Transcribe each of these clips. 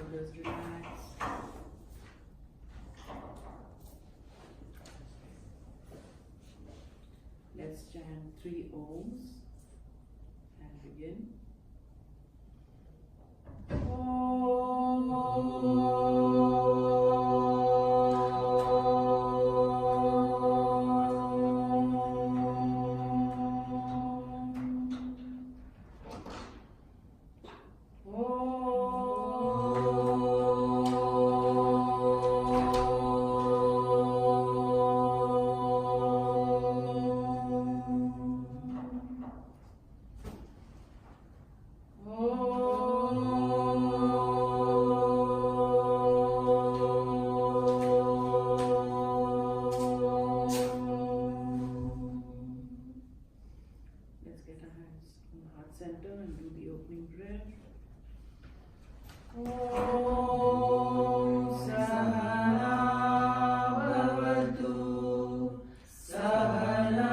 shoulders relax. Let's chant 3 Ohms and begin. Center and do the opening prayer. Om Sahana Bhavatu Sahana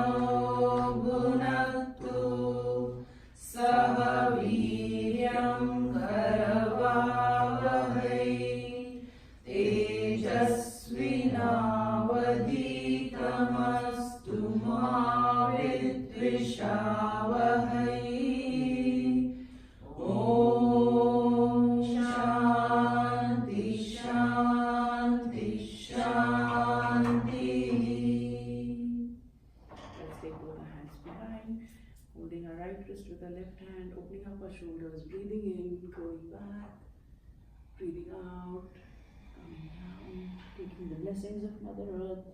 Bhunaktu Saha Viryam Karavavahai Tejasvinavadhitamastu ma vidvishavahai. Holding our right wrist with our left hand, opening up our shoulders, breathing in, going back, breathing out, coming down, taking the blessings of Mother Earth,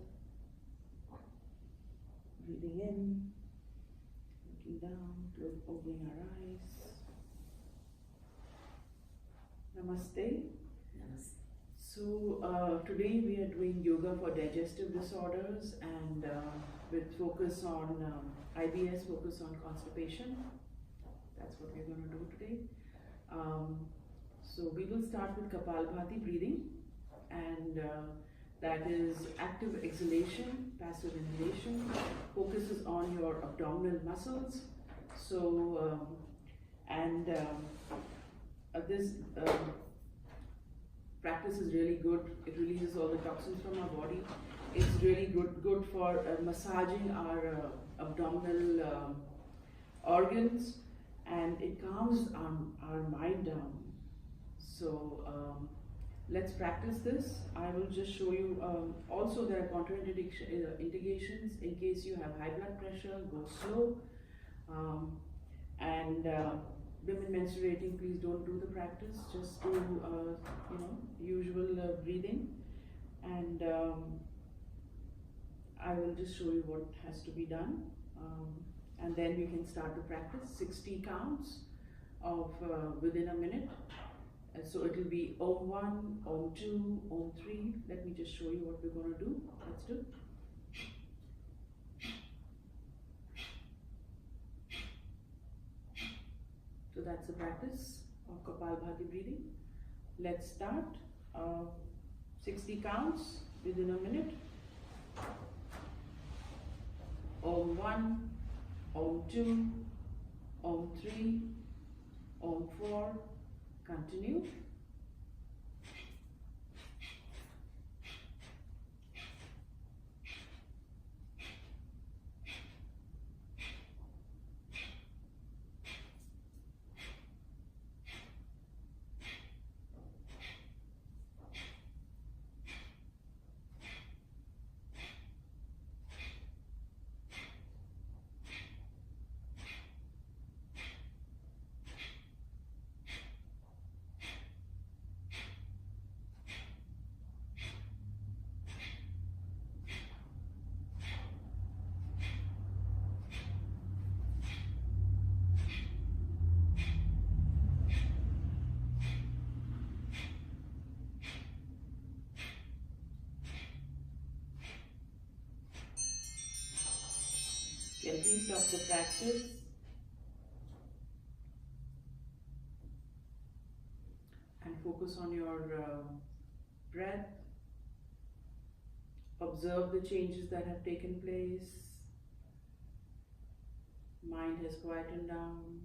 breathing in, looking down, opening our eyes. Namaste. Namaste. So today we are doing yoga for digestive disorders and with focus on IBS, focus on constipation. That's what we're going to do today. So we will start with Kapalbhati breathing, and that is active exhalation, passive inhalation, focuses on your abdominal muscles. So this practice is really good. It releases all the toxins from our body. It's really good for massaging our abdominal organs, and it calms our mind down. So let's practice this. I will just show you. Also, there are contraindications in case you have high blood pressure. Go slow. Women menstruating, please don't do the practice. Just do usual breathing, and I will just show you what has to be done, and then we can start the practice. 60 counts of within a minute. So it will be Om 1, Om 2, Om 3. Let me just show you what we're going to do. Let's do. So that's the practice of Kapalbhati breathing. Let's start. 60 counts within a minute. Om 1, Om 2, Om 3, Om 4. Continue. Gently stop the practice. And focus on your breath. Observe the changes that have taken place. Mind has quietened down.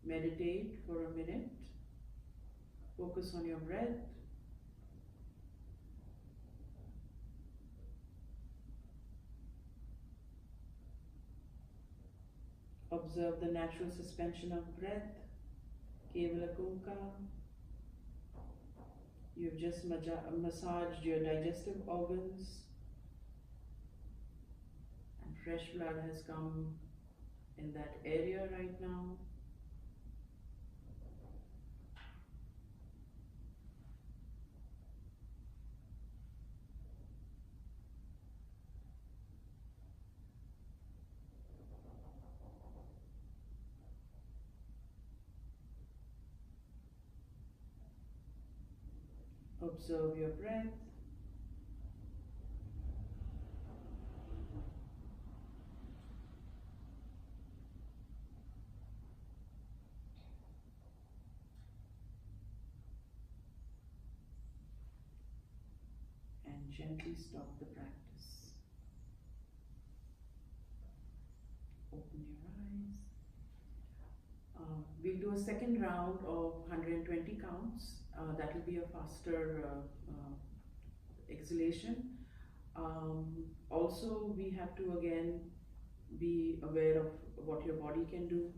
Meditate for a minute. Focus on your breath. Observe the natural suspension of breath. Kevala Kunka. You've just massaged your digestive organs, and fresh blood has come in that area right now. Observe your breath. And gently stop the practice. Open your eyes. We'll do a second round of 120 counts. That will be a faster exhalation. Also, we have to again be aware of what your body can do.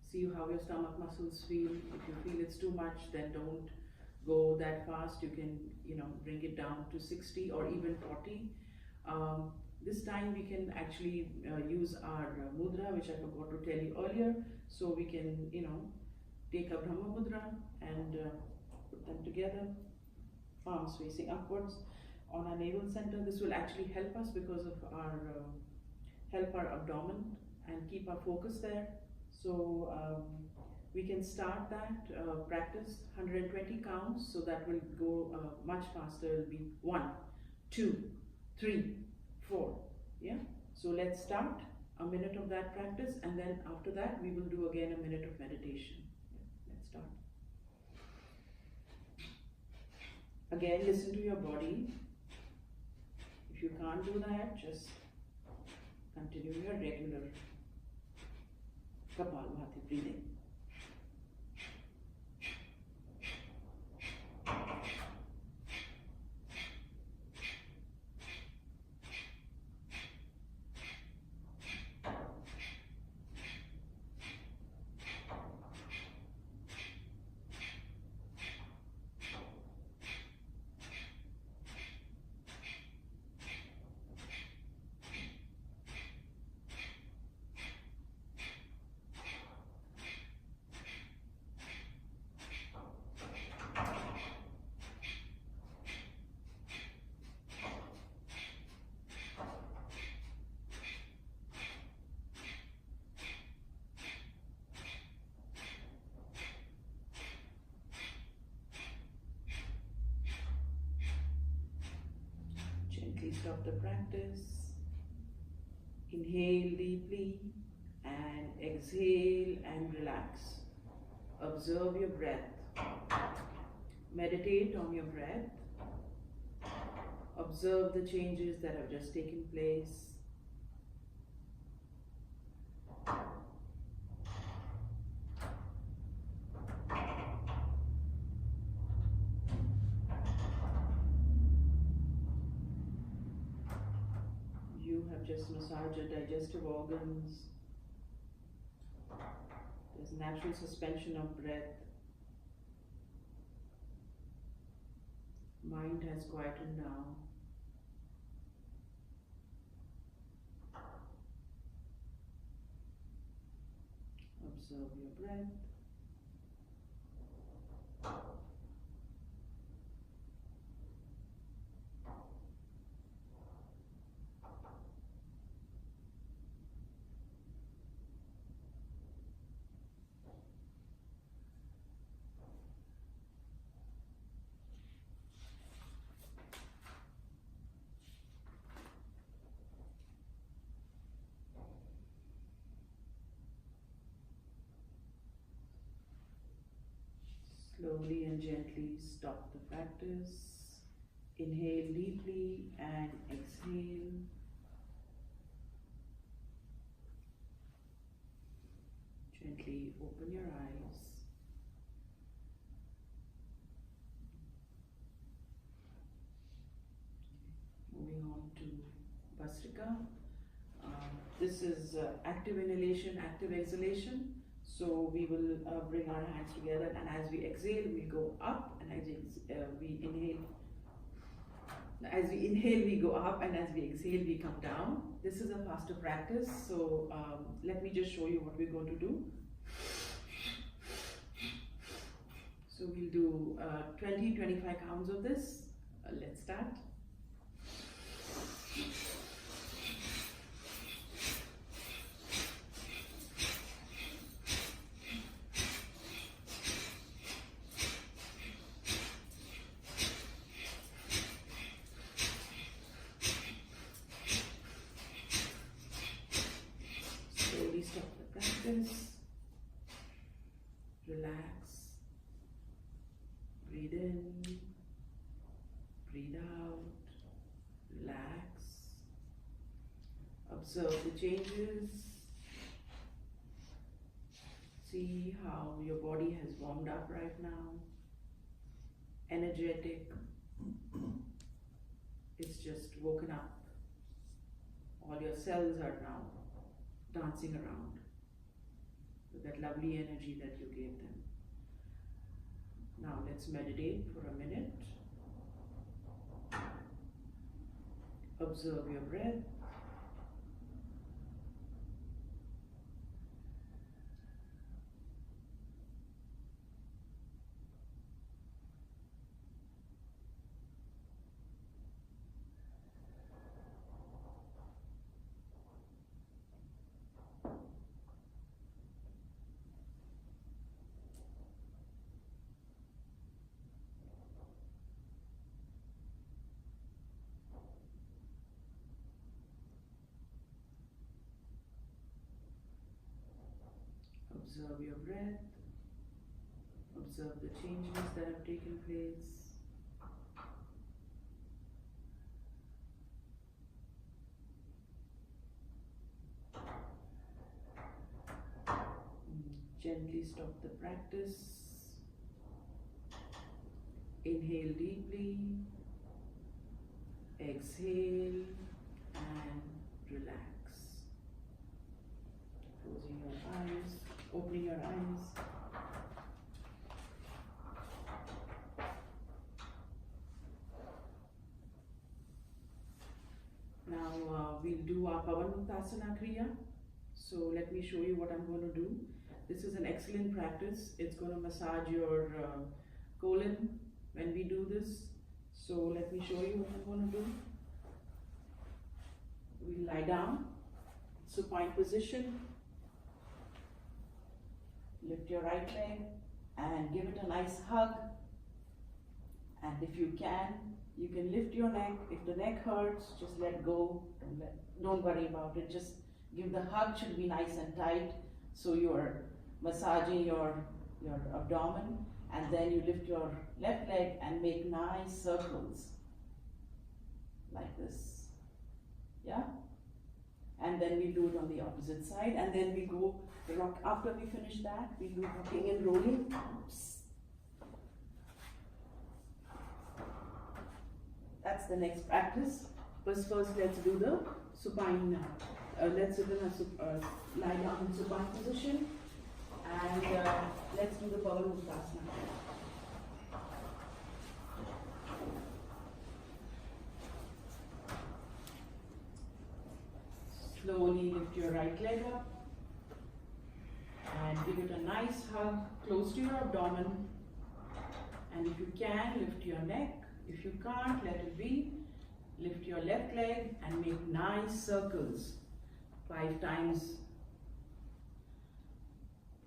See how your stomach muscles feel. If you feel it's too much, then don't go that fast. You can, bring it down to 60 or even 40. This time we can actually use our mudra, which I forgot to tell you earlier. So we can, take a Brahma Mudra and put them together, palms facing upwards on our navel center. This will actually help us because of our help our abdomen and keep our focus there. So we can start that practice 120 counts, so that will go much faster. It will be 1, 2, 3, 4. Yeah. So let's start a minute of that practice, and then after that we will do again a minute of meditation. Yeah. Let's start. Again, listen to your body. If you can't do that, just continue your regular Kapalbhati breathing. Gently stop the practice. Inhale deeply and exhale and relax. Observe your breath. Meditate on your breath. Observe the changes that have just taken place. You have just massaged your digestive organs. There's natural suspension of breath. Mind has quietened down. Observe your breath. Slowly and gently stop the practice. Inhale deeply and exhale. gently open your eyes. Moving on to Bhastrika. This is active inhalation, active exhalation. So we will bring our hands together, and as we exhale, we go up, and as we inhale, we go up, and as we exhale, we come down. This is a faster practice, so let me just show you what we're going to do. So we'll do 20-25 counts of this. Let's start. Slowly stop the practice. Relax. Breathe in. Breathe out. Relax. Observe the changes. See how your body has warmed up right now. Energetic. It's just woken up. All your cells are now dancing around with that lovely energy that you gave them. Now let's meditate for a minute. Observe your breath. Observe your breath. Observe the changes that have taken place. Gently stop the practice. Inhale deeply. Exhale and relax. Closing your eyes. Opening your eyes. Now we'll do our Pavanmuktasana Kriya. So let me show you what I'm going to do. This is an excellent practice. It's going to massage your colon when we do this. So let me show you what I'm going to do. We'll lie down, supine position. Lift your right leg and give it a nice hug. And if you can lift your neck. If the neck hurts, just let go. Don't worry about it. Just give the hug, should be nice and tight. So you're massaging your abdomen, and then you lift your left leg and make nice circles like this. Yeah? And then we do it on the opposite side, and then we go rock. After we finish that, we do rocking and rolling. Oops. That's the next practice. First let's do the supine. Let's sit in a lie down in supine position, and let's do the Pavanmuktasana. Slowly lift your right leg up and give it a nice hug close to your abdomen. And if you can, lift your neck. If you can't, let it be. Lift your left leg and make nice circles. 5 times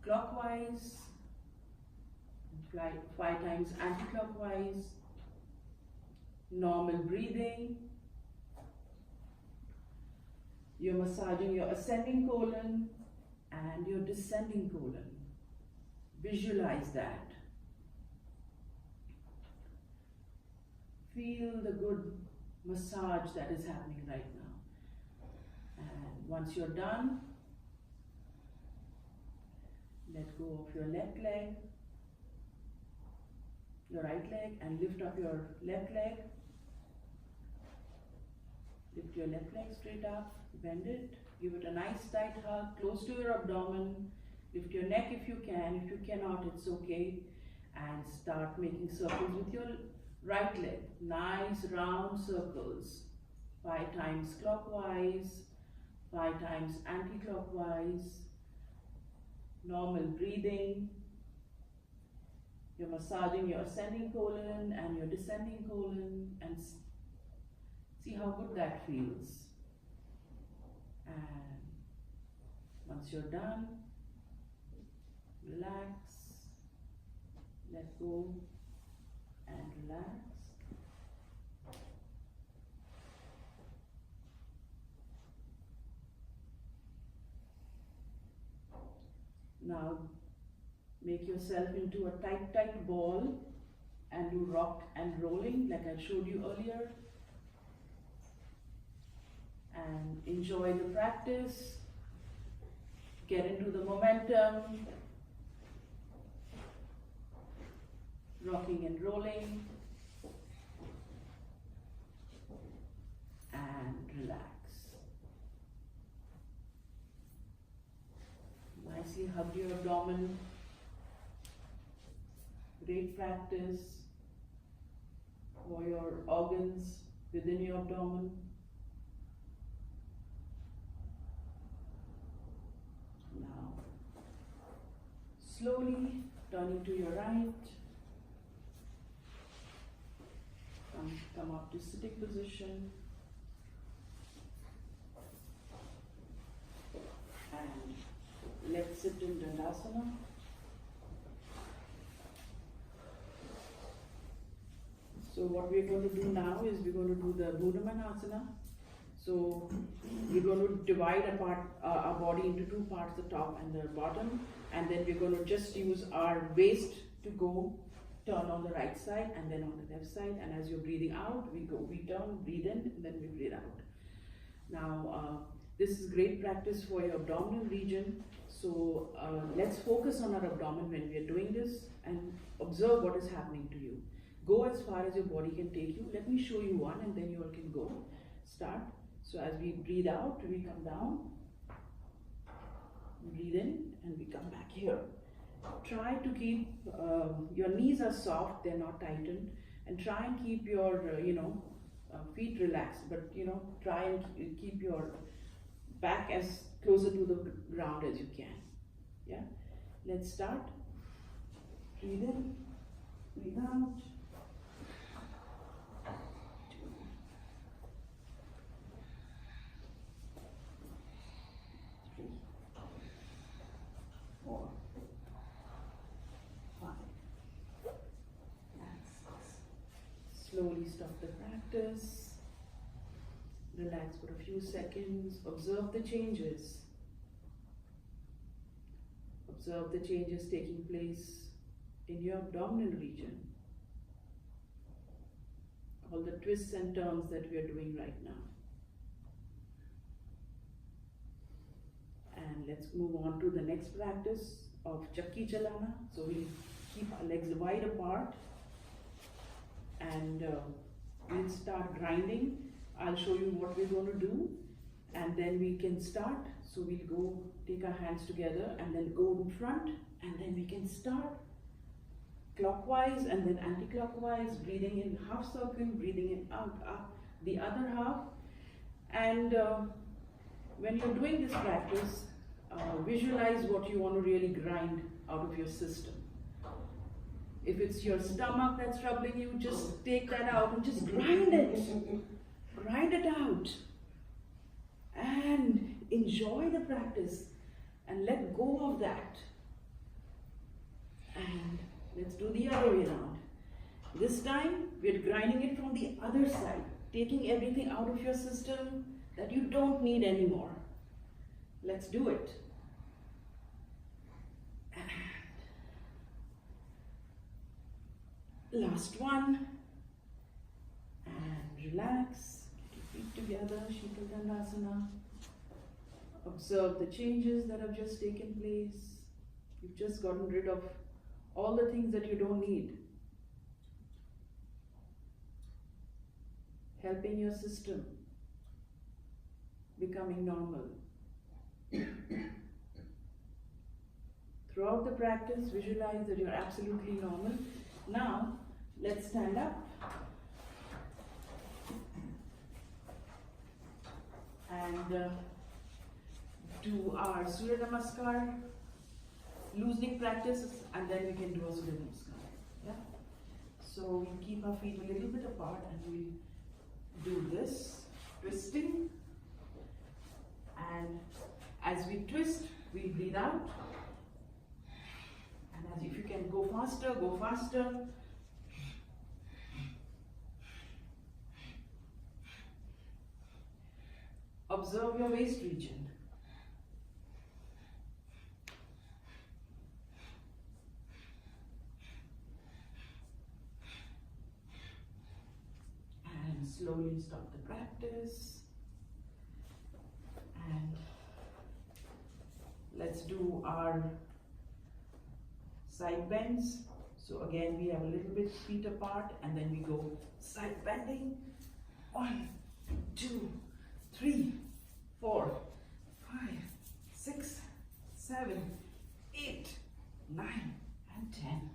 clockwise, 5 times anti-clockwise. Normal breathing. You're massaging your ascending colon and your descending colon. Visualize that. Feel the good massage that is happening right now. And once you're done, Let go of your left leg, your right leg, and lift up your left leg. Lift your left leg straight up, bend it, give it a nice tight hug, close to your abdomen. Lift your neck if you can. If you cannot, it's okay. And start making circles with your right leg. Nice round circles. 5 times clockwise, 5 times anti-clockwise. Normal breathing. You're massaging your ascending colon and your descending colon, and see how good that feels. And once you're done, relax, let go, and relax. Now make yourself into a tight ball and do rock and rolling like I showed you earlier. And enjoy the practice. Get into the momentum. Rocking and rolling. And relax. Nicely hug your abdomen. Great practice for your organs within your abdomen. Now, slowly turning to your right. Come up to sitting position. And let's sit in Dandasana. So what we're going to do now is we're going to do the Buddha Manasana. So we're going to divide our body into 2 parts, the top and the bottom, and then we're going to just use our waist to go turn on the right side and then on the left side, and as you're breathing out, we turn, breathe in, and then we breathe out. Now this is great practice for your abdominal region. So let's focus on our abdomen when we are doing this and observe what is happening to you. Go as far as your body can take you. Let me show you one and then you all can go. Start. So as we breathe out, we come down, breathe in, and we come back here. Try to keep, your knees are soft, they're not tightened, and try and keep your, feet relaxed, but, try and keep your back as closer to the ground as you can. Yeah? Let's start. Breathe in, breathe out. 4, 5, and 6. Slowly stop the practice. Relax for a few seconds. Observe the changes. Observe the changes taking place in your abdominal region. All the twists and turns that we are doing right now. And let's move on to the next practice of Chakki Chalana. So we keep our legs wide apart and we'll start grinding. I'll show you what we're going to do and then we can start. So we'll go take our hands together and then go in front, and then we can start clockwise and then anti-clockwise, breathing in half circle, breathing in out, the other half. And when you're doing this practice, visualize what you want to really grind out of your system. If it's your stomach that's troubling you, just take that out and just grind it. Grind it out. And enjoy the practice and let go of that. And let's do the other way around. This time, we're grinding it from the other side, taking everything out of your system that you don't need anymore. Let's do it. And last one. And relax. Get your feet together, Sheetal Dandasana. Observe the changes that have just taken place. You've just gotten rid of all the things that you don't need. Helping your system becoming normal. Throughout the practice, visualize that you're absolutely normal. Now, let's stand up. And do our Surya Namaskar loosening practice, and then we can do a Surya Namaskar. Yeah? So we keep our feet a little bit apart and we do this, twisting. And as we twist, we breathe out. And as if you can go faster, go faster. Observe your waist region. And slowly stop the practice. And let's do our side bends. So again, we have a little bit feet apart and then we go side bending. 1, 2, 3, 4, 5, 6, 7, 8, 9, and 10.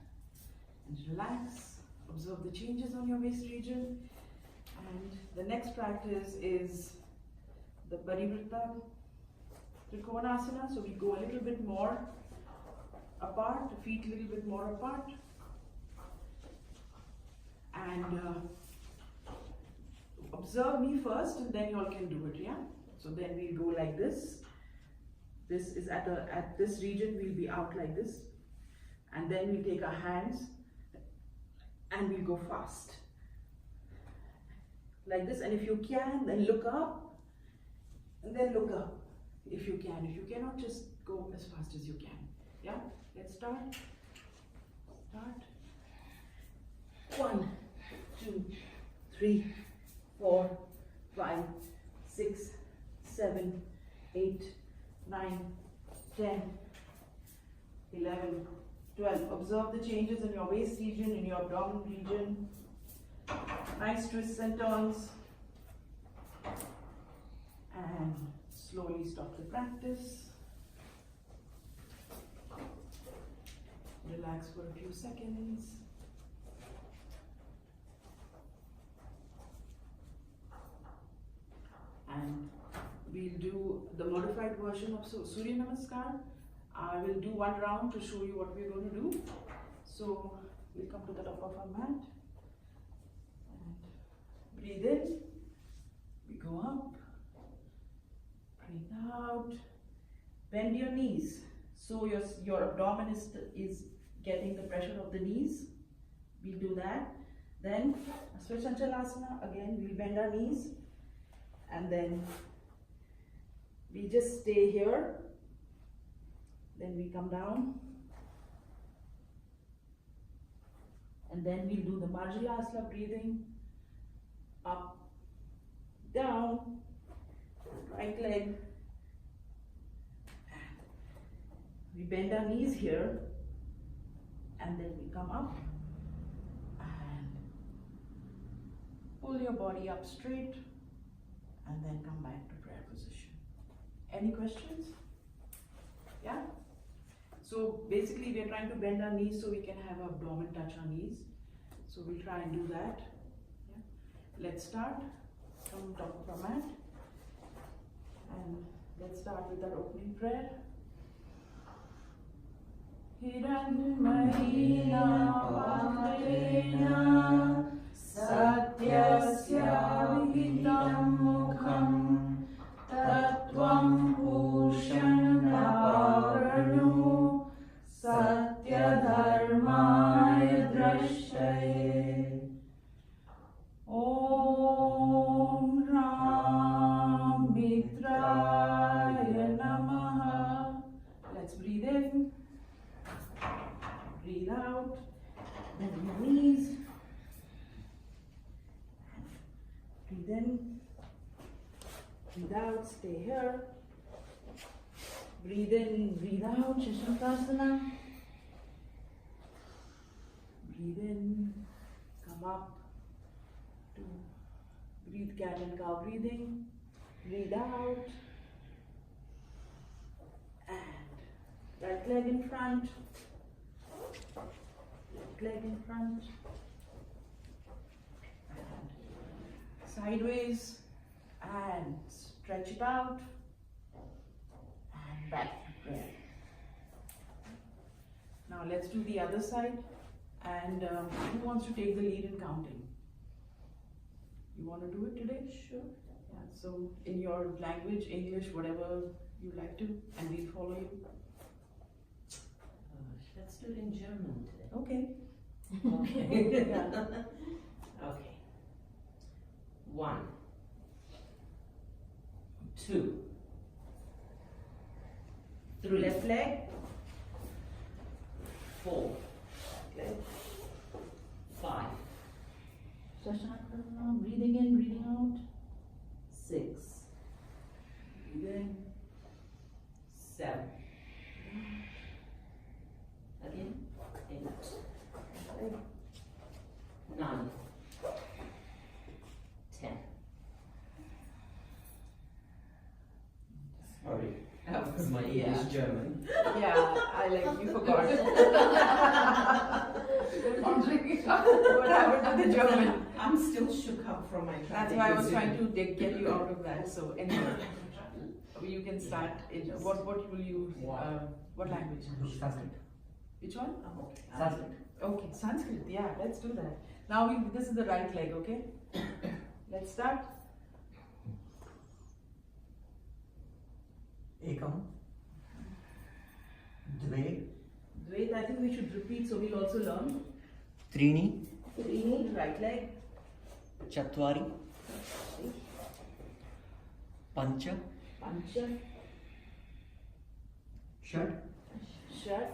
And relax. Observe the changes on your waist region. And the next practice is the Parivritta Trikonasana. So we go a little bit more apart, the feet a little bit more apart. And observe me first and then you all can do it, yeah? So then we'll go like this. This is at this region, we'll be out like this. And then we'll take our hands and we'll go fast. Like this, and if you can, then look up and then look up if you can. If you cannot, just go as fast as you can. Yeah? Let's start. Start. 1, 2, 3, 4, 5, 6, 7, 8, 9, 10, 11, 12. Observe the changes in your waist region, in your abdomen region. Nice twists and turns. And slowly stop the practice. Relax for a few seconds. And we'll do the modified version of Surya Namaskar. I will do one round to show you what we're going to do. So we'll come to the top of our mat. And breathe in. We go up. Breathe out. Bend your knees. So your abdomen is getting the pressure of the knees. We'll do that. Then Svasanchalasana. Again, we'll bend our knees. And then we just stay here. Then we come down. And then we'll do the Marjalasana breathing. Up, down, right leg. We bend our knees here. And then we come up. And pull your body up straight. And then come back to prayer position. Any questions? Yeah? So basically we are trying to bend our knees so we can have our abdomen touch our knees. So we'll try and do that. Yeah? Let's start from top of our mat. And let's start with our opening prayer. Hiranyamaya Pakarena Satyasya Vihitam Mukham Tattvam Bhushanam Avarano Satya Dharmaya Drashtaye. Om Ram Mitraya Namaha. Let's breathe in. Breathe out. Bend your knees. Breathe in. Breathe out. Stay here. Breathe in. Breathe out. Shashantrasana. Breathe in, come up to breathe cat and cow breathing. Breathe out. And right leg in front. Left leg in front. And sideways. And stretch it out. And back to prayer. Now let's do the other side. And who wants to take the lead in counting? You want to do it today? Sure. Yeah. So in your language, English, whatever you like to, and we'll follow you. Let's do it in German today. Okay. Okay. Yeah. Okay. 1, 2, 3, Left leg. 4, Leg. 5, Breathing in, breathing out. 6, Breathe in. 7. Again. 8, 9, 10. Sorry, that was my English German. Yeah, I like you forgot. What happened to the German? I'm still shook up from my That's why I was trying to get you out of that. So anyway, you can start. What will you? What language? Sanskrit. Which one? Sanskrit. Okay, Sanskrit. Yeah, let's do that. Now this is the right leg. Okay. Let's start. Ekam. Dve. Wait, I think we should repeat so we'll also learn. Trini. Three, right leg. Chatvari. Pancha. Pancha. षट्. Shat.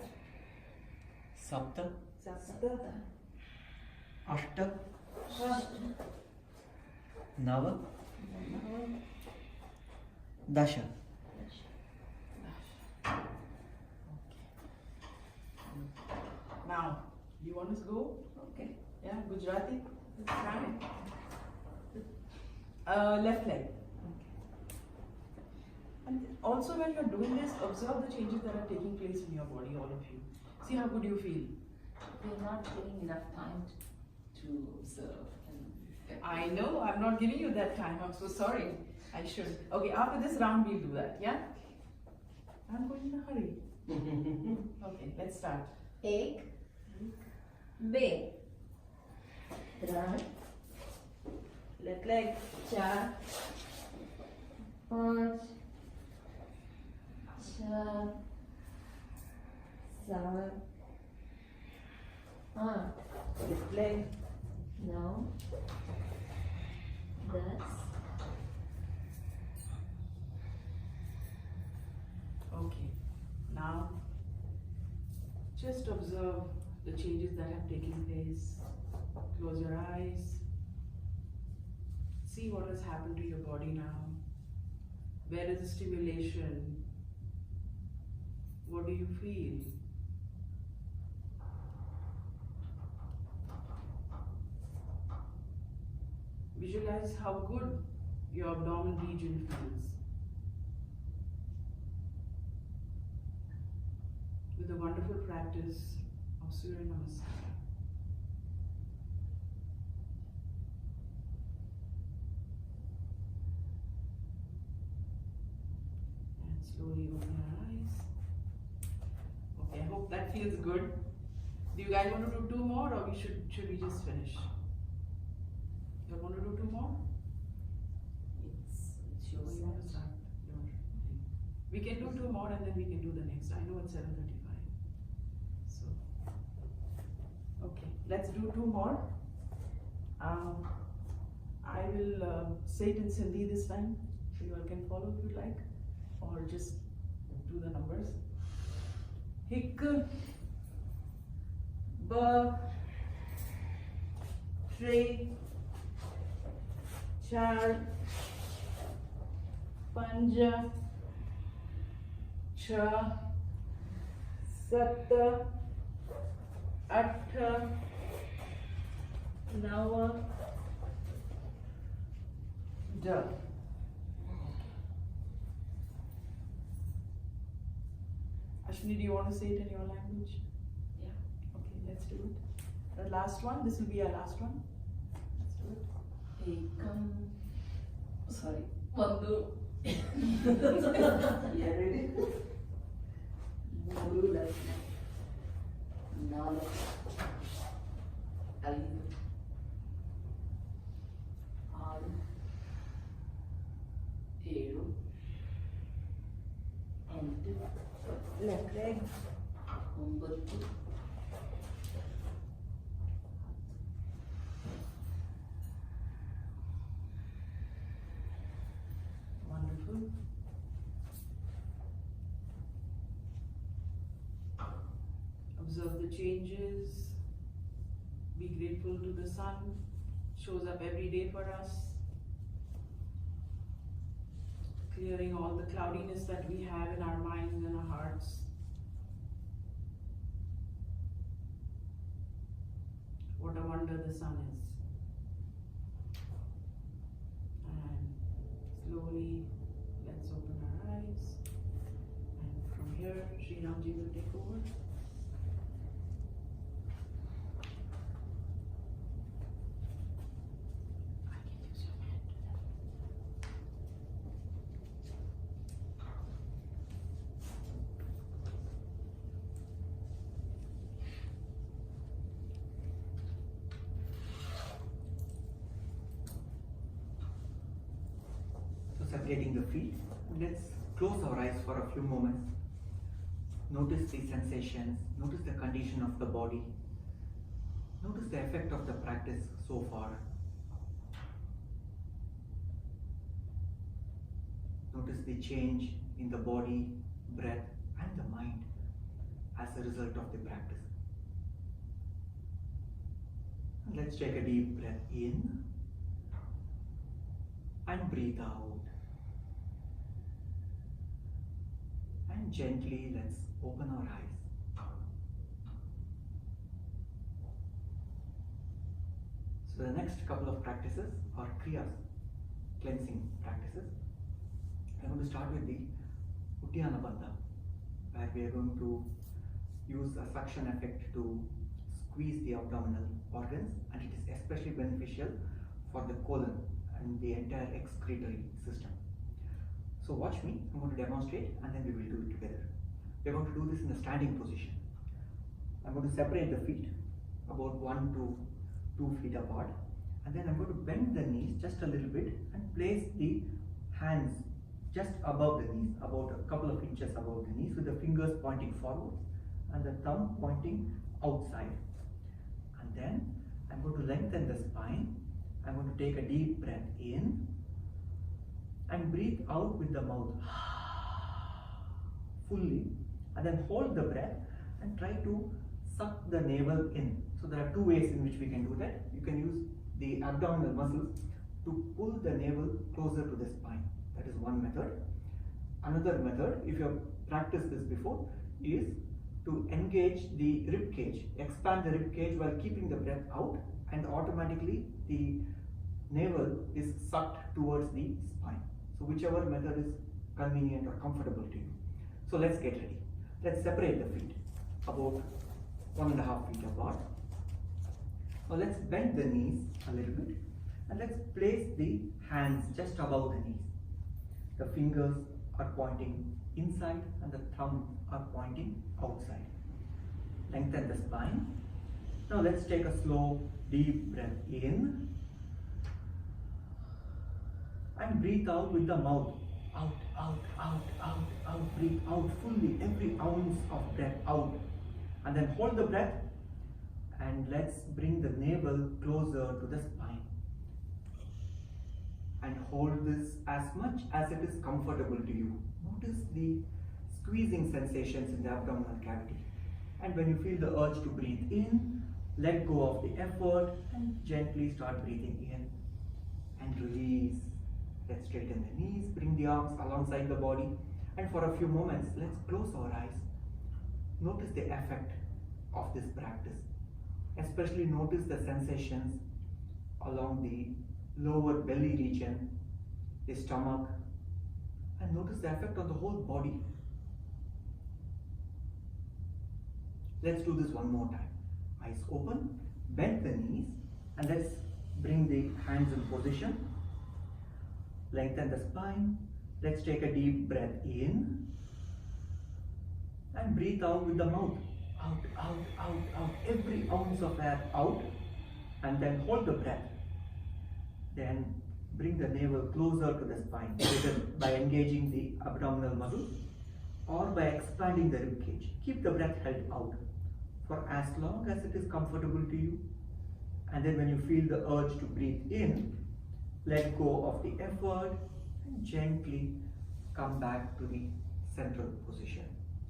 Sapta. Sapta. अष्ट. Shat. नव. दश. Now, you want to go? Okay. Yeah, Gujarati. Let's try. Left leg. And also when you're doing this, observe the changes that are taking place in your body, all of you. See how good you feel. We're not getting enough time to observe. I know, I'm not giving you that time. I'm so sorry. I should. Okay, after this round, we'll do that, yeah? I'm going in a hurry. Okay, let's start. 1, 2, 3, Left leg. 4, 5, 6, 7, 8, Left leg. 9, 10. Okay, now just observe the changes that have taken place. Close your eyes. See what has happened to your body now. Where is the stimulation? What do you feel? Visualize how good your abdominal region feels. With a wonderful practice of Surya Namaskar. And slowly open your eyes. Okay, I hope that feels good. Do you guys want to do 2 more, or should we just finish? You want to do 2 more? It's your Or you want to start? We can do 2 more and then we can do the next. I know it's 7:35. So, okay, let's do 2 more. I will say it in Sindhi this time, so you all can follow if you like, or just do the numbers. Hik, ba, tre, char, panja, छः 7 8 Nava. Da. Ashwini, do you want to say it in your language? Yeah. Okay, let's do it. The last one, this will be our last one. Let's do it. Ekam. Sorry. One. ಎರಡು ಮೂರು ಲಕ್ಷ ನಾಲ್ಕು ಐದು ಆರು ಏಳು ಎಂಟು Left leg. ಒಂಬತ್ತು Wonderful. Observe the changes. Be grateful to the sun. Shows up every day for us. Clearing all the cloudiness that we have in our minds and our hearts. What a wonder the sun is. And slowly, let's open our eyes. And from here, Sri Ramji will take over. I can use your hand to that. So separating the feet, let's close our eyes for a few moments. Notice the sensations, notice the condition of the body, notice the effect of the practice so far. Notice the change in the body, breath, and the mind as a result of the practice. And let's take a deep breath in and breathe out. And gently let's open our eyes. So the next couple of practices are kriyas, cleansing practices. I'm going to start with the Uddiyana Bandha, where we are going to use a suction effect to squeeze the abdominal organs, and it is especially beneficial for the colon and the entire excretory system. So watch me, I'm going to demonstrate and then we will do it together. We are going to do this in a standing position. I'm going to separate the feet about 1 to 2 feet apart, and then I'm going to bend the knees just a little bit and place the hands just above the knees, about a couple of inches above the knees, with the fingers pointing forwards and the thumb pointing outside. And then I'm going to lengthen the spine. I'm going to take a deep breath in and breathe out with the mouth fully, and then hold the breath and try to suck the navel in. So there are 2 ways in which we can do that. You can use the abdominal muscles to pull the navel closer to the spine. That is one method. Another method, if you have practiced this before, is to engage the rib cage, expand the rib cage while keeping the breath out, and automatically the navel is sucked towards the spine. So whichever method is convenient or comfortable to you. So let's get ready. Let's separate the feet about 1.5 feet apart. Now let's bend the knees a little bit and let's place the hands just above the knees. The fingers are pointing inside and the thumb are pointing outside. Lengthen the spine. Now let's take a slow deep breath in and breathe out with the mouth. Out, out, out, out, out. Breathe out fully, every ounce of breath out. And then hold the breath and let's bring the navel closer to the spine. And hold this as much as it is comfortable to you. Notice the squeezing sensations in the abdominal cavity. And when you feel the urge to breathe in, let go of the effort and gently start breathing in and release. Let's straighten the knees, bring the arms alongside the body, and for a few moments, let's close our eyes. Notice the effect of this practice. Especially notice the sensations along the lower belly region, the stomach, and notice the effect on the whole body. Let's do this one more time. Eyes open, bend the knees, and let's bring the hands in position. Lengthen the spine. Let's take a deep breath in and breathe out with the mouth. Out, out, out, out. Every ounce of air out, and then hold the breath. Then bring the navel closer to the spine, either by engaging the abdominal muscles or by expanding the rib cage. Keep the breath held out for as long as it is comfortable to you. And then when you feel the urge to breathe in, let go of the effort and gently come back to the central position.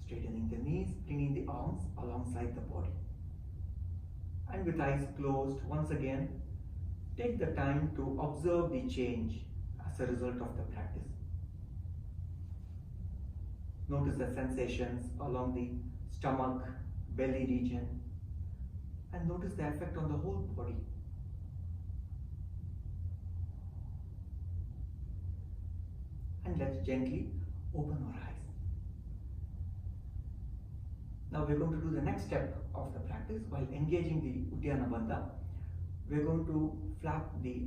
Straightening the knees, bringing the arms alongside the body. And with eyes closed, once again, take the time to observe the change as a result of the practice. Notice the sensations along the stomach, belly region, and notice the effect on the whole body. And let's gently open our eyes. Now we're going to do the next step of the practice. While engaging the Uddiyana Bandha, we're going to flap the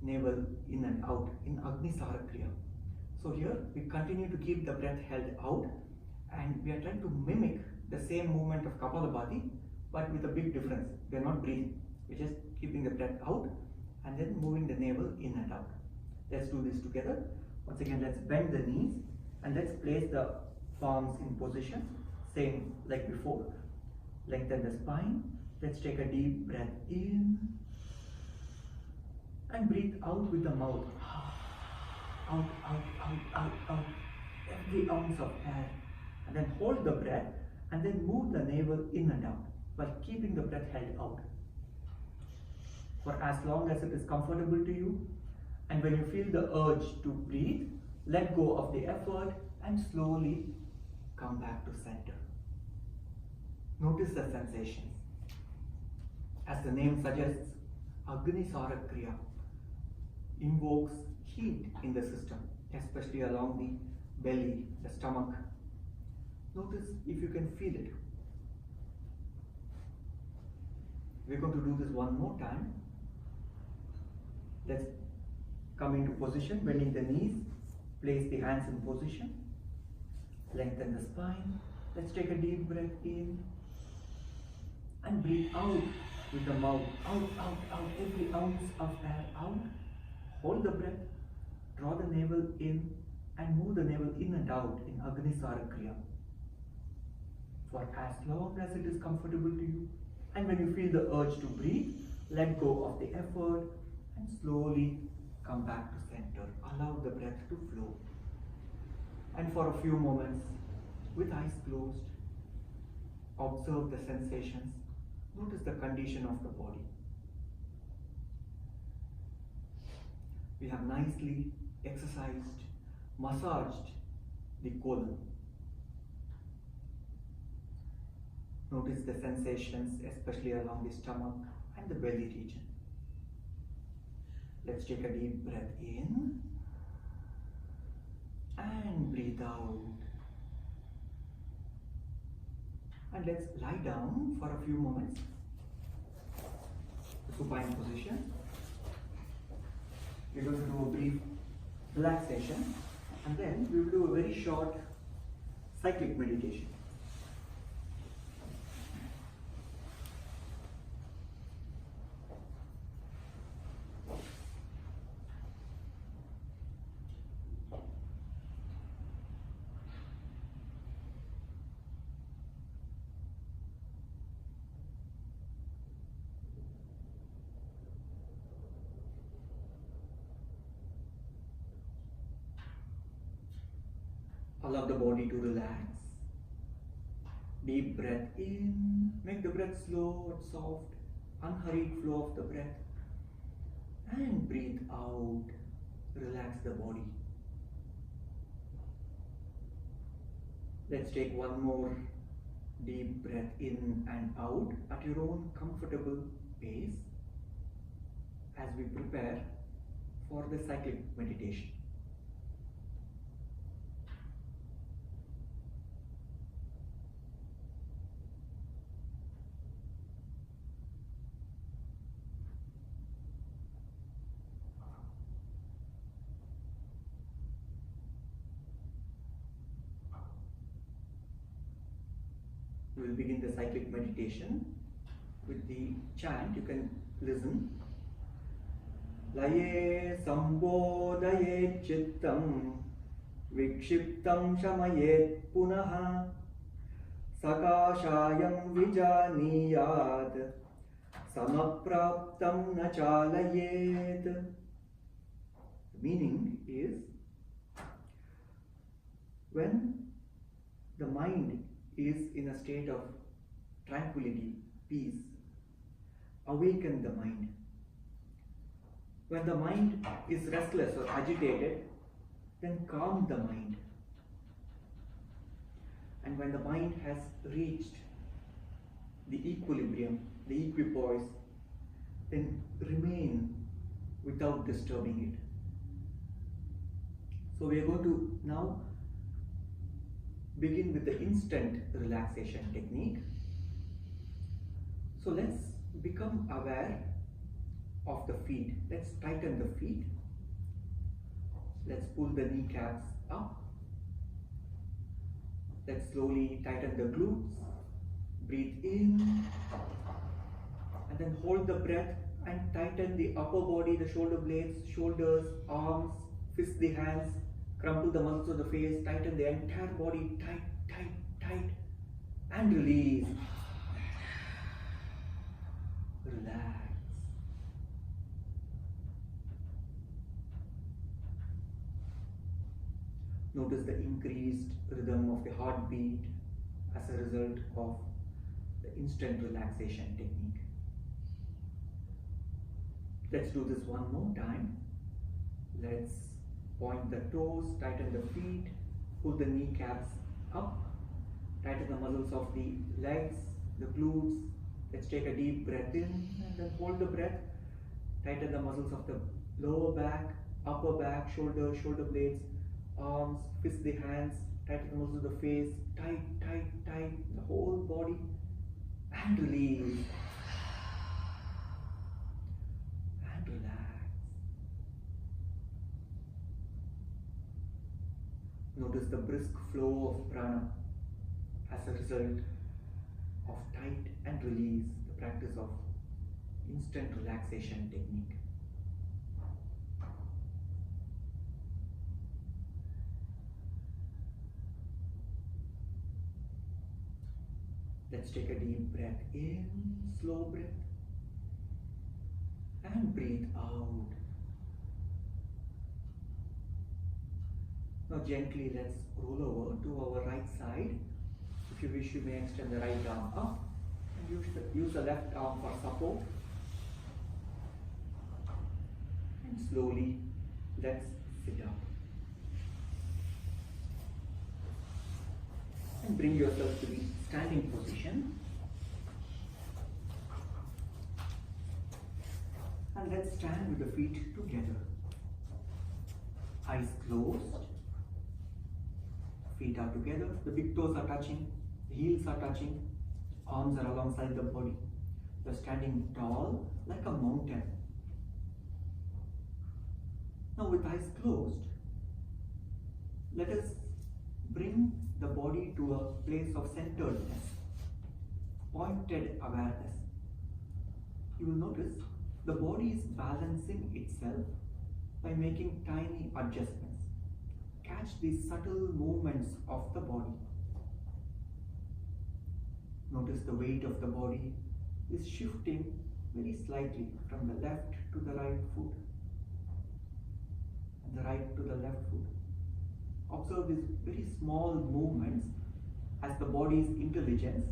navel in and out in Agnisara Kriya. So here we continue to keep the breath held out, and we are trying to mimic the same movement of Kapalabhati, but with a big difference. We are not breathing. We're just keeping the breath out and then moving the navel in and out. Let's do this together. Once again, let's bend the knees and let's place the palms in position. Same like before. Lengthen the spine. Let's take a deep breath in and breathe out with the mouth. Out, out, out, out, out. Every ounce of air. And then hold the breath and then move the navel in and out while keeping the breath held out for as long as it is comfortable to you. And when you feel the urge to breathe, let go of the effort and slowly come back to center. Notice the sensations. As the name suggests, Agnisara Kriya invokes heat in the system, especially along the belly, the stomach. Notice if you can feel it. We're going to do this one more time. Let's come into position, bending the knees, place the hands in position, lengthen the spine. Let's take a deep breath in and breathe out with the mouth. Out, out, out, every ounce of air out. Hold the breath, draw the navel in and move the navel in and out in Agnisara Kriya for as long as it is comfortable to you. And when you feel the urge to breathe, let go of the effort and slowly come back to center. Allow the breath to flow. And for a few moments, with eyes closed, observe the sensations. Notice the condition of the body. We have nicely exercised, massaged the colon. Notice the sensations, especially along the stomach and the belly region. Let's take a deep breath in and breathe out. And let's lie down for a few moments. Supine position. We're going to do a brief relaxation and then we will do a very short cyclic meditation. Allow the body to relax. Deep breath in. Make the breath slow and soft. Unhurried flow of the breath. And breathe out. Relax the body. Let's take one more deep breath in and out at your own comfortable pace. as we prepare for the cyclic meditation. We will begin the cyclic meditation with the chant. You can listen. Laye sambodhaye chittam vikshiptam shamayet punaha sakashayam vijaniyat samapraptam nachalayet. The meaning is, when the mind is in a state of tranquility, peace, awaken the mind. When the mind is restless or agitated, then calm the mind. And when the mind has reached the equilibrium, the equipoise, then remain without disturbing it. So we are going to now begin with the instant relaxation technique. So let's become aware of the feet. Let's tighten the feet. Let's pull the kneecaps up. Let's slowly tighten the glutes. Breathe in and then hold the breath and tighten the upper body, the shoulder blades, shoulders, arms, fist the hands. Crumple the muscles of the face, tighten the entire body, tight, tight, tight, and release. Relax. Notice the increased rhythm of the heartbeat as a result of the instant relaxation technique. Let's do this one more time. Let's point the toes, tighten the feet, pull the kneecaps up, tighten the muscles of the legs, the glutes. Let's take a deep breath in and then hold the breath. Tighten the muscles of the lower back, upper back, shoulders, shoulder blades, arms, fist the hands, tighten the muscles of the face, tight, tight, tight, the whole body, and release. And relax. Notice the brisk flow of prana as a result of tight and release, the practice of instant relaxation technique. Let's take a deep breath in, slow breath, and breathe out. Now gently let's roll over to our right side. If you wish, you may extend the right arm up and use the left arm for support. And slowly let's sit up. And bring yourself to the standing position. And let's stand with the feet together. Eyes closed. Feet are together, the big toes are touching, the heels are touching, arms are alongside the body. You're standing tall like a mountain. Now with eyes closed, let us bring the body to a place of centeredness, pointed awareness. You will notice the body is balancing itself by making tiny adjustments. Catch these subtle movements of the body. Notice the weight of the body is shifting very slightly from the left to the right foot and the right to the left foot. Observe these very small movements as the body's intelligence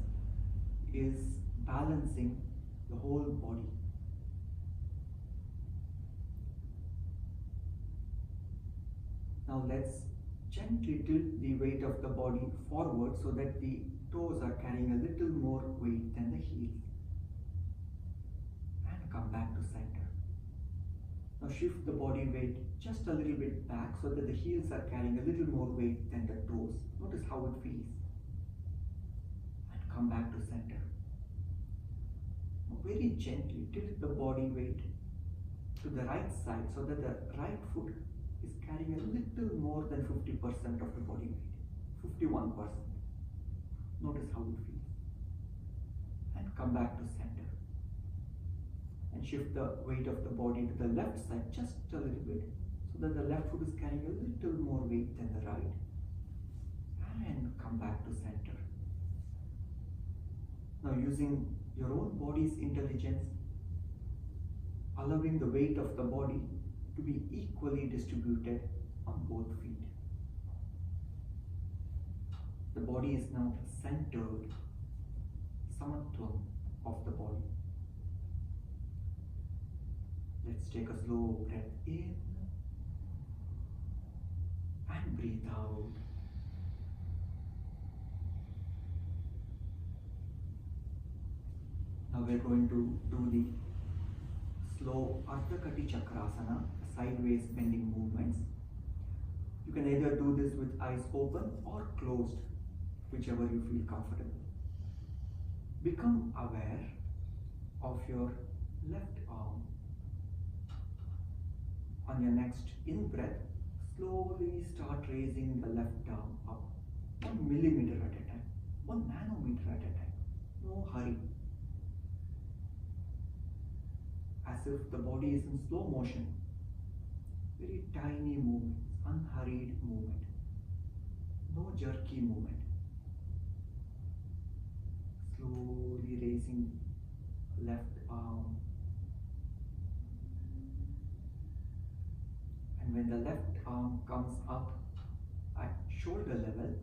is balancing the whole body. Now let's gently tilt the weight of the body forward so that the toes are carrying a little more weight than the heels. And come back to center. Now shift the body weight just a little bit back so that the heels are carrying a little more weight than the toes. Notice how it feels. And come back to center. Now very gently tilt the body weight to the right side so that the right foot is carrying a little more than 50% of the body weight. 51%. Notice how it feels. And come back to center. And shift the weight of the body to the left side just a little bit so that the left foot is carrying a little more weight than the right. And come back to center. Now using your own body's intelligence, allowing the weight of the body to be equally distributed on both feet. The body is now centered, samatvam of the body. Let's take a slow breath in and breathe out. Now we're going to do the slow Ardha Kati Chakrasana, sideways bending movements. You can either do this with eyes open or closed, whichever you feel comfortable. Become aware of your left arm. On your next in-breath, slowly start raising the left arm up 1 millimeter at a time, 1 nanometer at a time. No hurry. As if the body is in slow motion. Very tiny movements, unhurried movement. No jerky movement. Slowly raising left arm. And when the left arm comes up at shoulder level,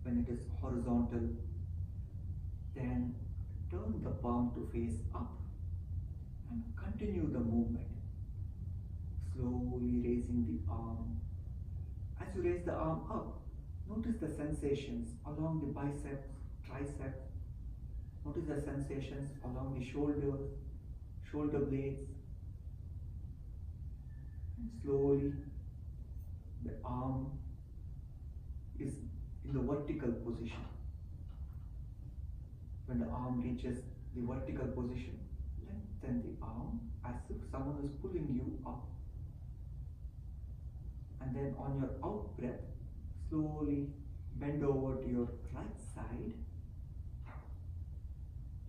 when it is horizontal, then turn the palm to face up and continue the movement. Slowly raising the arm. As you raise the arm up, notice the sensations along the biceps, triceps. Notice the sensations along the shoulders, shoulder blades. And slowly the arm is in the vertical position. When the arm reaches the vertical position, lengthen the arm as if someone is pulling you up. And then on your out breath, slowly bend over to your right side.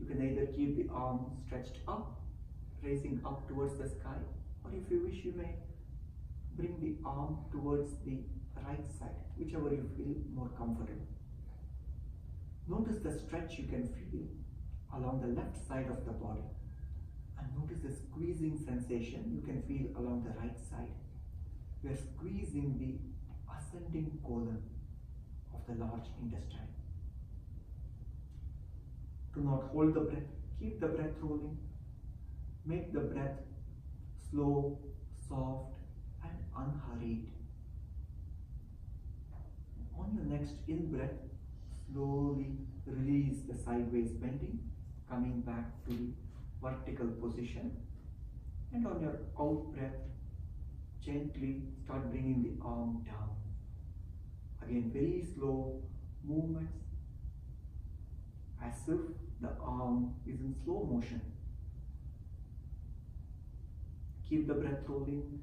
You can either keep the arm stretched up, raising up towards the sky, or if you wish, you may bring the arm towards the right side, whichever you feel more comfortable. Notice the stretch you can feel along the left side of the body, and notice the squeezing sensation you can feel along the right side. We are squeezing the ascending colon of the large intestine. Do not hold the breath, keep the breath rolling. Make the breath slow, soft and unhurried. On your next in-breath, slowly release the sideways bending, coming back to the vertical position. And on your out-breath, gently start bringing the arm down. Again, very slow movements, as if the arm is in slow motion. Keep the breath rolling.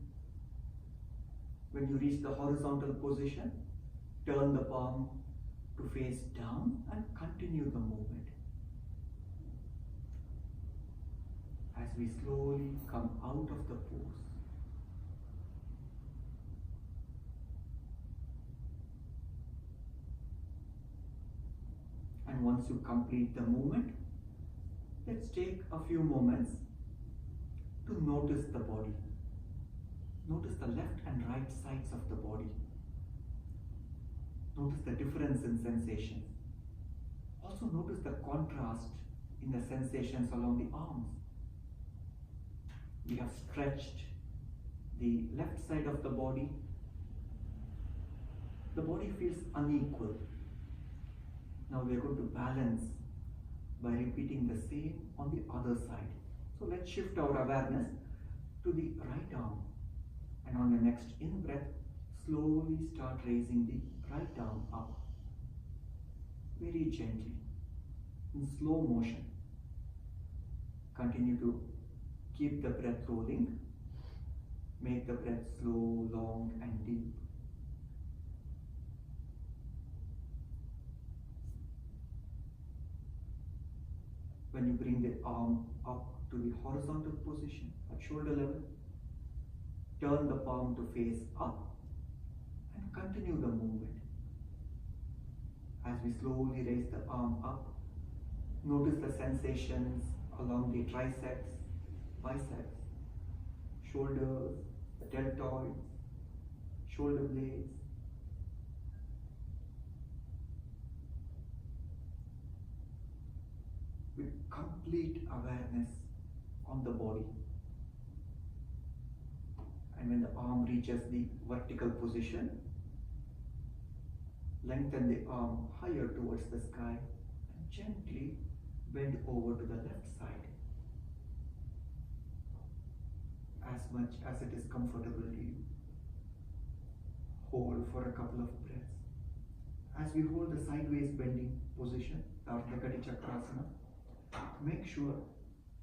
When you reach the horizontal position, turn the palm to face down and continue the movement. As we slowly come out of the pose. And once you complete the movement, let's take a few moments to notice the body. Notice the left and right sides of the body. Notice the difference in sensations. Also notice the contrast in the sensations along the arms. We have stretched the left side of the body. The body feels unequal. Now we are going to balance by repeating the same on the other side. So let's shift our awareness to the right arm. And on your next in breath, slowly start raising the right arm up. Very gently, in slow motion. Continue to keep the breath rolling. Make the breath slow, long and deep. When you bring the arm up to the horizontal position at shoulder level, turn the palm to face up and continue the movement. As we slowly raise the arm up, notice the sensations along the triceps, biceps, shoulders, the deltoids, shoulder blades. With complete awareness on the body. And when the arm reaches the vertical position, lengthen the arm higher towards the sky and gently bend over to the left side. As much as it is comfortable to you. Hold for a couple of breaths. As we hold the sideways bending position, the Ardha Kati Chakrasana, make sure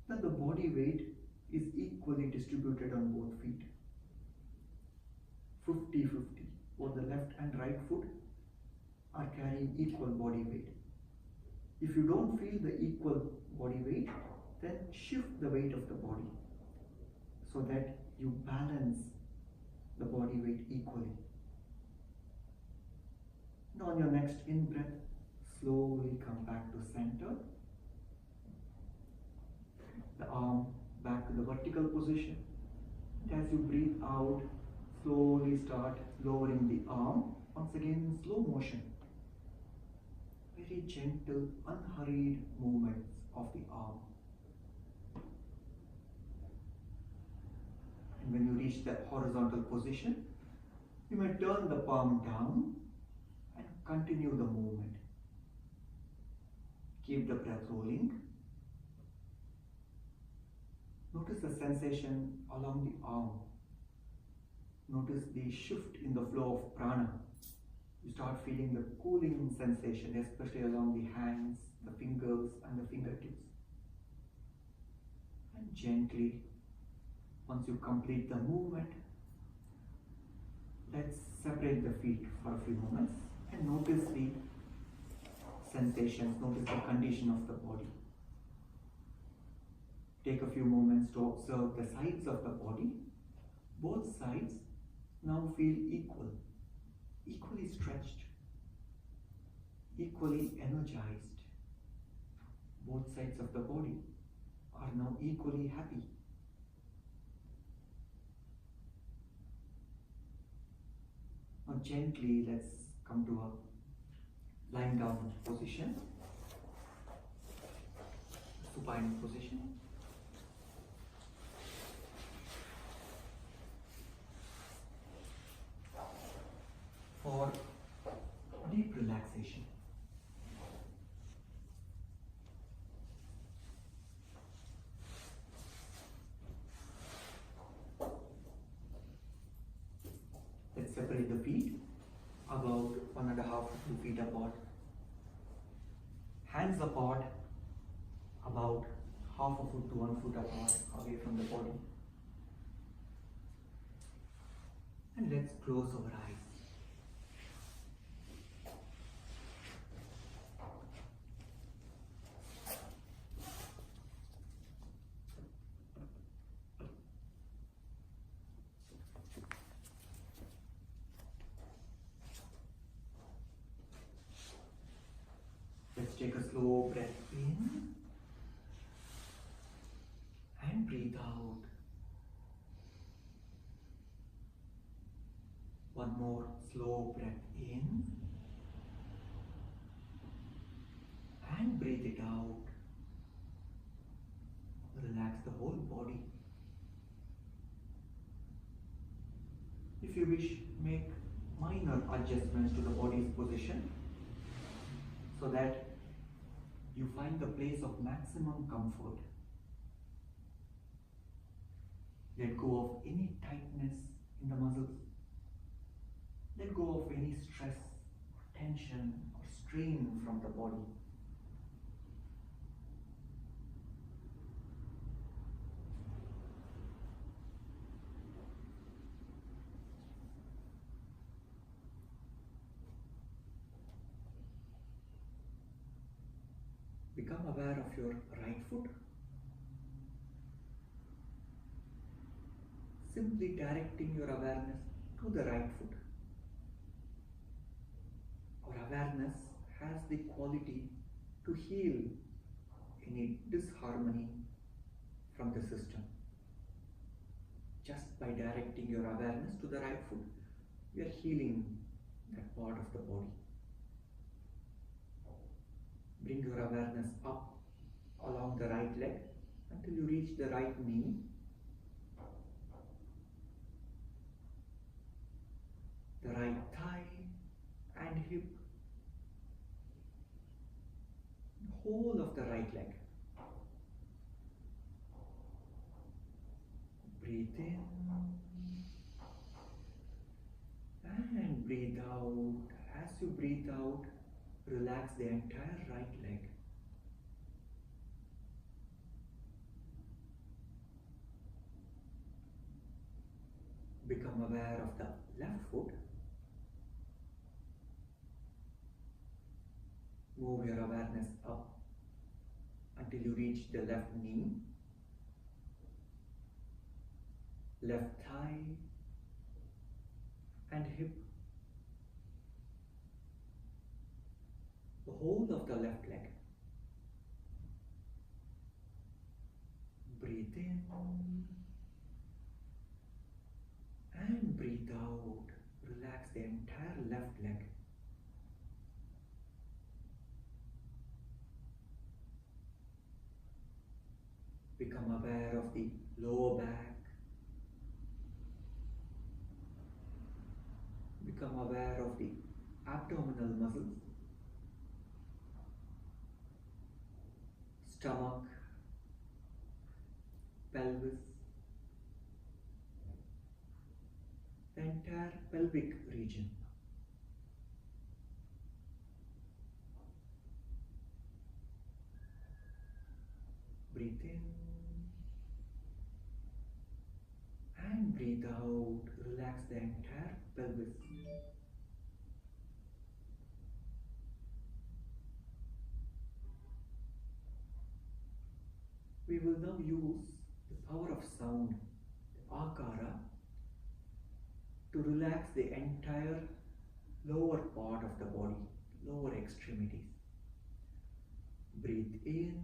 that the body weight is equally distributed on both feet. 50-50. Both the left and right foot are carrying equal body weight. If you don't feel the equal body weight, then shift the weight of the body so that you balance the body weight equally. Now on your next in-breath, slowly come back to center. The arm back to the vertical position. And as you breathe out, slowly start lowering the arm, once again in slow motion. Very gentle, unhurried movements of the arm. And when you reach that horizontal position, you may turn the palm down and continue the movement. Keep the breath rolling. Notice the sensation along the arm. Notice the shift in the flow of prana. You start feeling the cooling sensation, especially along the hands, the fingers and the fingertips. And gently, once you complete the movement, let's separate the feet for a few moments and notice the sensations, notice the condition of the body. Take a few moments to observe the sides of the body. Both sides now feel equal, equally stretched, equally energized. Both sides of the body are now equally happy. Now gently let's come to a lying down position, supine position. For deep relaxation. Let's separate the feet about 1.5 to 2 feet apart. Hands apart about 0.5 foot to 1 foot apart away from the body. And let's close our eyes. Let's take a slow breath in and breathe out. One more slow breath in and breathe it out. Relax the whole body. If you wish, make minor adjustments to the body's position so that you find the place of maximum comfort. Let go of any tightness in the muscles. Let go of any stress, tension, or strain from the body. Become aware of your right foot. Simply directing your awareness to the right foot. Our awareness has the quality to heal any disharmony from the system. Just by directing your awareness to the right foot, we are healing that part of the body. Bring your awareness up along the right leg until you reach the right knee. The right thigh and hip. The whole of the right leg. Breathe in and breathe out. As you breathe out, relax the entire right leg. Become aware of the left foot. Move your awareness up until you reach the left knee, left thigh and hip. The whole of the left leg. Breathe in and breathe out. Relax the entire left leg. Become aware of the lower back. Become aware of the abdominal muscles. Stomach, pelvis, the entire pelvic region. Breathe in and breathe out. Relax the entire pelvis. We will now use the power of sound, the akara, to relax the entire lower part of the body, lower extremities. Breathe in.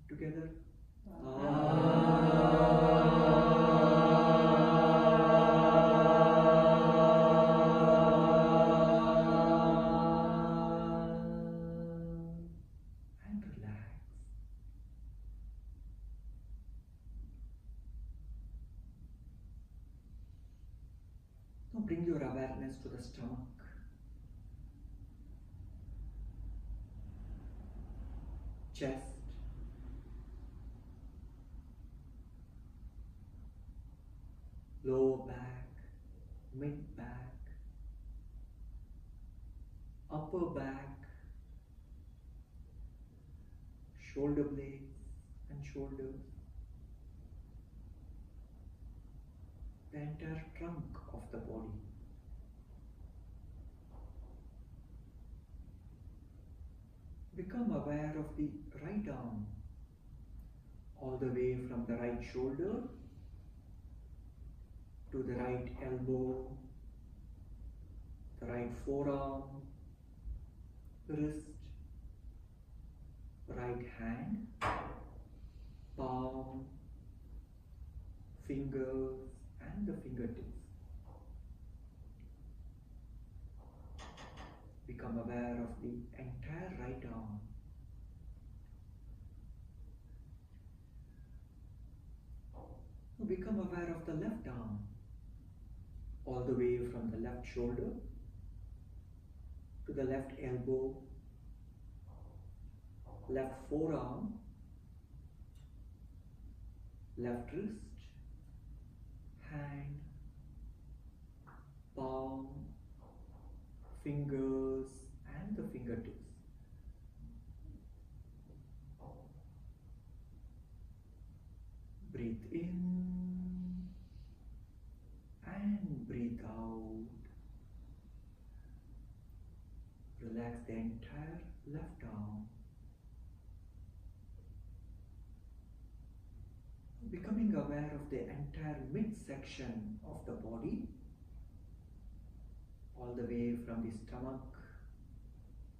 Together. And relax. Now bring your awareness to the stomach. Chest. Lower back, mid back, upper back, shoulder blades and shoulders, the entire trunk of the body. Become aware of the right arm, all the way from the right shoulder to the right elbow, the right forearm, wrist, right hand, palm, fingers and the fingertips. Become aware of the entire right arm. Now become aware of the left arm, all the way from the left shoulder to the left elbow, left forearm, left wrist, hand, palm, fingers and the fingertips. Breathe in and breathe out. Relax the entire left arm. Becoming aware of the entire midsection of the body, all the way from the stomach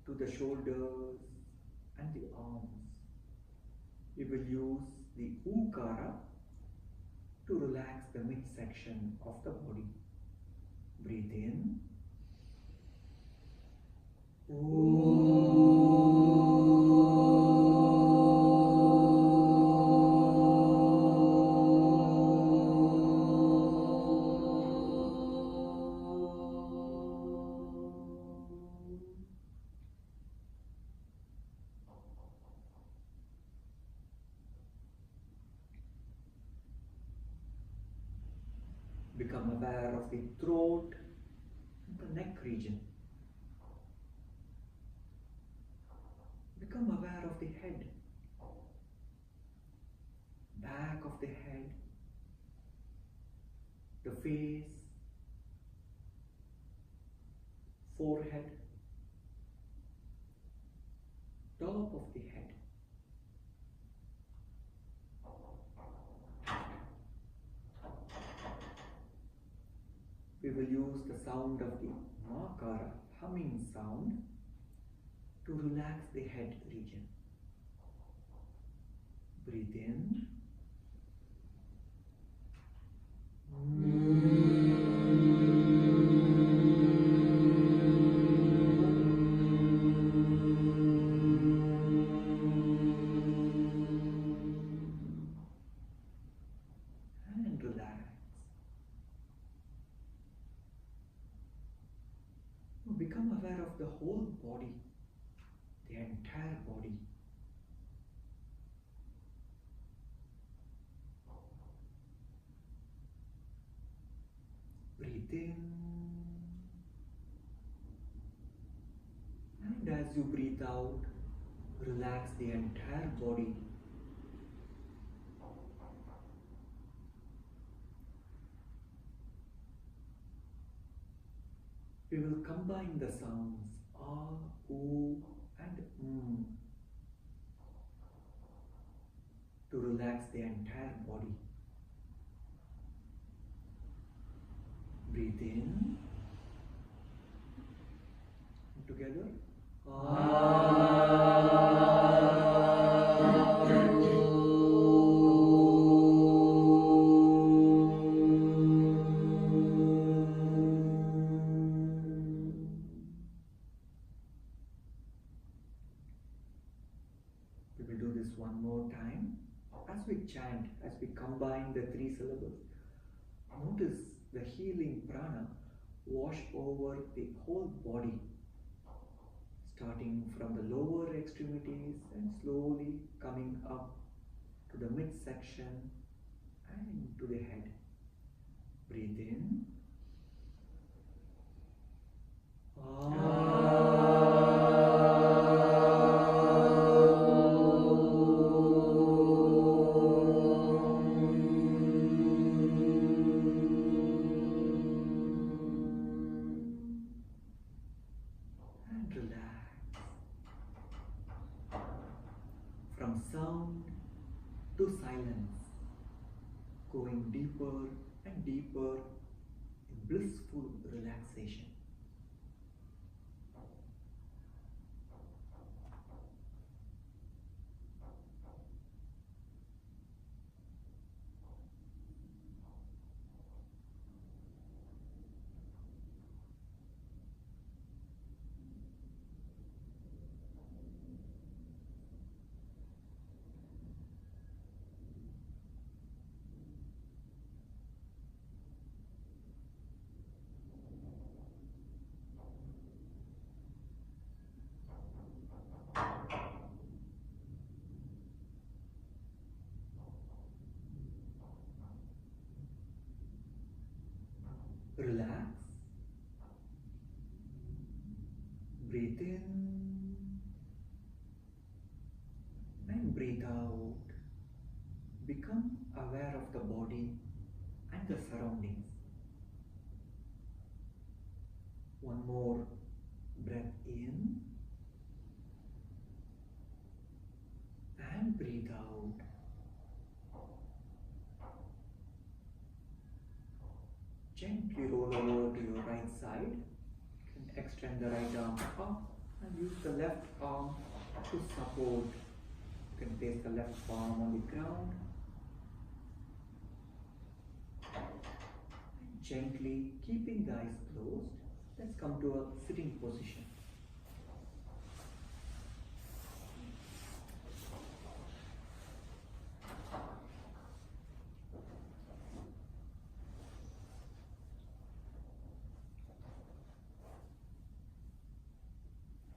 to the shoulders and the arms. We will use the Ukara to relax the midsection of the body. Breathe in. Become aware of the throat and the neck region. Become aware of the head, back of the head, the face, forehead, top of the head. We will use the sound of the Makara, humming sound, to relax the head region. Breathe in. And relax. Become aware of the whole body, the entire body. Breathe in, and as you breathe out, relax the entire body. We will combine the sounds A, U and to relax the entire body. Breathe in. Together. We will do this one more time. As we chant, as we combine the 3 syllables, notice the healing prana wash over the whole body, starting from the lower extremities and slowly coming up to the midsection and to the head. Breathe in. And relax. From sound to silence, going deeper and deeper in blissful relaxation. Relax. Breathe in and breathe out. Become aware of the body and the surroundings. One more breath in and breathe out. Gently roll over to your right side. You can extend the right arm up and use the left arm to support. You can place the left palm on the ground. And gently keeping the eyes closed, let's come to a sitting position.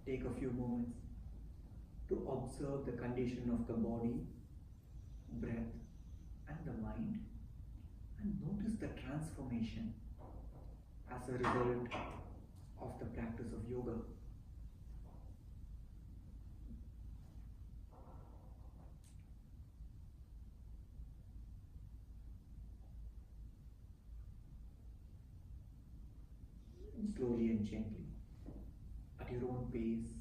Take a few moments to observe the condition of the body, breath, and the mind, and notice the transformation as a result of the practice of yoga. And slowly and gently, at your own pace,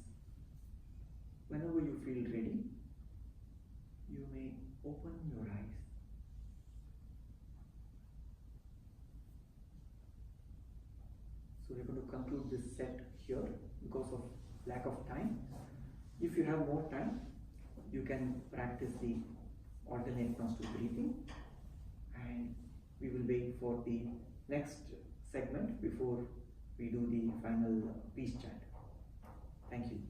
whenever you feel ready, you may open your eyes. So we're going to conclude this set here because of lack of time. If you have more time, you can practice the alternate nostril breathing, and we will wait for the next segment before we do the final peace chant. Thank you.